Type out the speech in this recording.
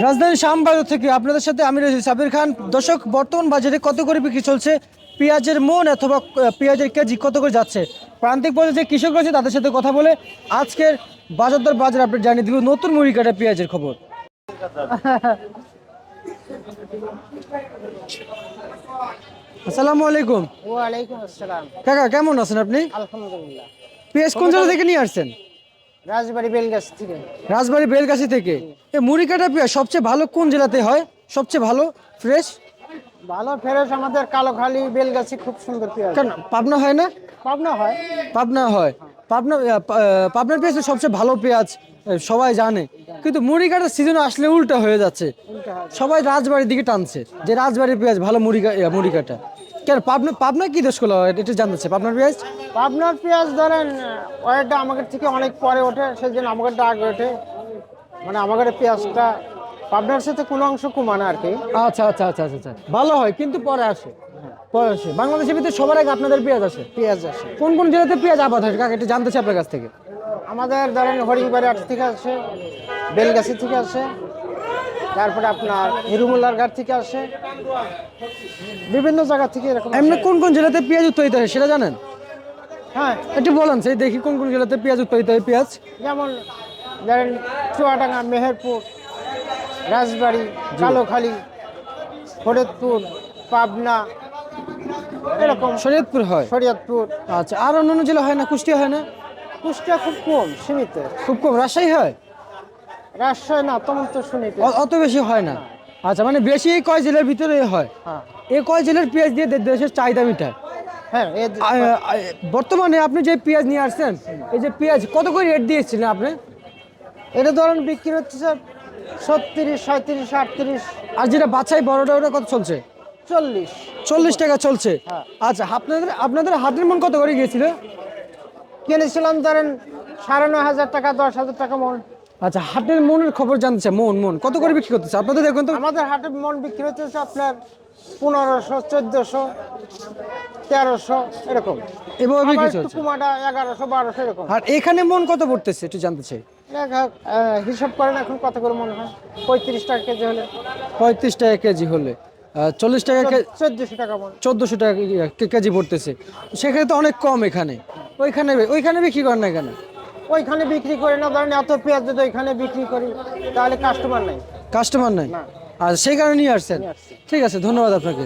রাজধানী শ্যামবাজার থেকে আপনাদের সাথে আমি রয়েছি সাবির খান। দর্শক, বর্তমান বাজারে কত করে বিক্রি চলছে পেঁয়াজের মন অথবা পেঁয়াজের কেজি কত করে যাচ্ছে, প্রান্তিক পর্যায়ে যে কৃষক রয়েছে তাদের সাথে কথা বলে আজকের বাজার দর বাজার আপনি জানিয়ে দিব নতুন মুড়ি কাটা পেঁয়াজের খবর। আসসালামু আলাইকুম। ওয়ালাইকুম আসসালাম। কাকা কেমন আছেন আপনি? আলহামদুলিল্লাহ। পেঁয়াজ কোন জেলা থেকে নিয়ে আসছেন? রাজবাড়ি বেলগাছ থেকে। রাজবাড়ী বেলগাছি থেকে। এই মুড়ি কাটা পেঁয়াজ সবচেয়ে ভালো কোন জেলাতে হয়, সবচেয়ে ভালো ফ্রেশ? ভালো ফেরস আমাদের কালোখালী বেলগাছি, খুব সুন্দর পেঁয়াজ। কেন পাবনা হয় না? পাবনা হয়। পাবনা হয়। পাবনার পেঁয়াজ তো সবচেয়ে ভালো পেঁয়াজ, সবাই জানে। কিন্তু মুড়ি কাটার সিজন আসলে উল্টা হয়ে যাচ্ছে, সবাই রাজবাড়ির দিকে টানছে যে রাজবাড়ির পেঁয়াজ ভালো মুড়ি কাটা। কেন পাবনা কি দোষ করলো এটা জানতে চাই। পাবনার পেঁয়াজ, পাবনার পেঁয়াজ ধরেন ওইটা আমাদের থেকে অনেক পরে ওঠে, সেই জন্য আমাদেরটা আগে ওঠে। মানে আমাদের পেঁয়াজটা পাবনার সাথে কোনো অংশ কমানো আর কি। আচ্ছা আচ্ছা আচ্ছা আচ্ছা আচ্ছা, ভালো হয় কিন্তু পরে আসে। পরে আসে বাংলাদেশের ভিতরে সবার আগে আপনাদের পেঁয়াজ আসে। পেঁয়াজ আসে। কোন কোন জেলাতে পেঁয়াজ আবাদ হয় কাকা এটা জানতে চাই আপনার কাছ থেকে। আমাদের ধরেন হরিংবাড়ি আট থেকে আসে, বেলগাছি থেকে আসে, তারপরে আপনার হিরুমুল্লার ঘাট থেকে আসে, বিভিন্ন জায়গা থেকে এরকম আসে। এমনি কোন কোন জেলাতে পেঁয়াজ উৎপাদিত হয় সেটা জানেন? হ্যাঁ, একটু বলেন সেই দেখি কোন কোন জেলাতে পেঁয়াজ উৎপাদিত হয় পেঁয়াজ। যেমন ধরেন চুয়াডাঙ্গা, মেহেরপুর, রাজবাড়ি, কালোখালী, ফরিদপুর, পাবনা, এরকম শরীয়তপুর হয়। শরীয়তপুর। আচ্ছা, আর অন্যান্য জেলা হয় না? কুষ্টিয়া হয় না? কুষ্টিয়া খুব কম, সীমিত। খুব কম। রাজশাহী হয়? রাজশাহী না, তেমন তো শুনিতে। অত বেশি হয় না। আচ্ছা, মানে বেশি এই কয় জেলার ভিতরে হয়। হ্যাঁ এই কয় জেলার পেঁয়াজ দিয়ে দেশের চাহিদা মিটায়। হ্যাঁ। বর্তমানে আপনি যে পেঁয়াজ নিয়ে আসছেন, এই যে পেঁয়াজ কত করে রেট দিয়েছিলেন আপনি? এটা ধরেন বিক্রি হচ্ছে 36, 37, 38, আর যেটা বাছাই বড়টা ওটা কত চলছে? 40। 40 টাকা চলছে। হ্যাঁ। আচ্ছা, আপনাদের হাতের মন কত করে গিয়েছিল? কিনেছিলাম ধরেন 9,500 টাকা, 10,000 টাকা মন। আচ্ছা, হাটের মনের খবর জানছে। মন কত করে বিক্রি করতেছে আপনাদের? দেখুন তো আমাদের হাটে মন বিক্রি হচ্ছে আপনার 1500, 1400, 1300 এরকম। এভাবে বিক্রি চলছে। টুকুমাটা 1100, 1200 এরকম। আর এখানে মন কত পড়তেছে একটু জানতে চাই। হিসাব করেন এখন কত করে মনে হয়। 35 টাকা কেজি হলে, 35 টাকা কেজি হলে 40 টাকা 1400 টাকা মন। 1400 টাকা কেজি পড়তেছে। সেখানে তো অনেক কম। এখানে ওইখানে বিক্রি করেন না কেন? ওইখানে বিক্রি করি না, ধরেন এত পেঁয়াজ যদি ওইখানে বিক্রি করি তাহলে কাস্টমার নাই। কাস্টমার নাই। না। আর সেই কারণে নিয়ে আসছেন। নিয়ে আসছি। ঠিক আছে, ধন্যবাদ আপনাকে।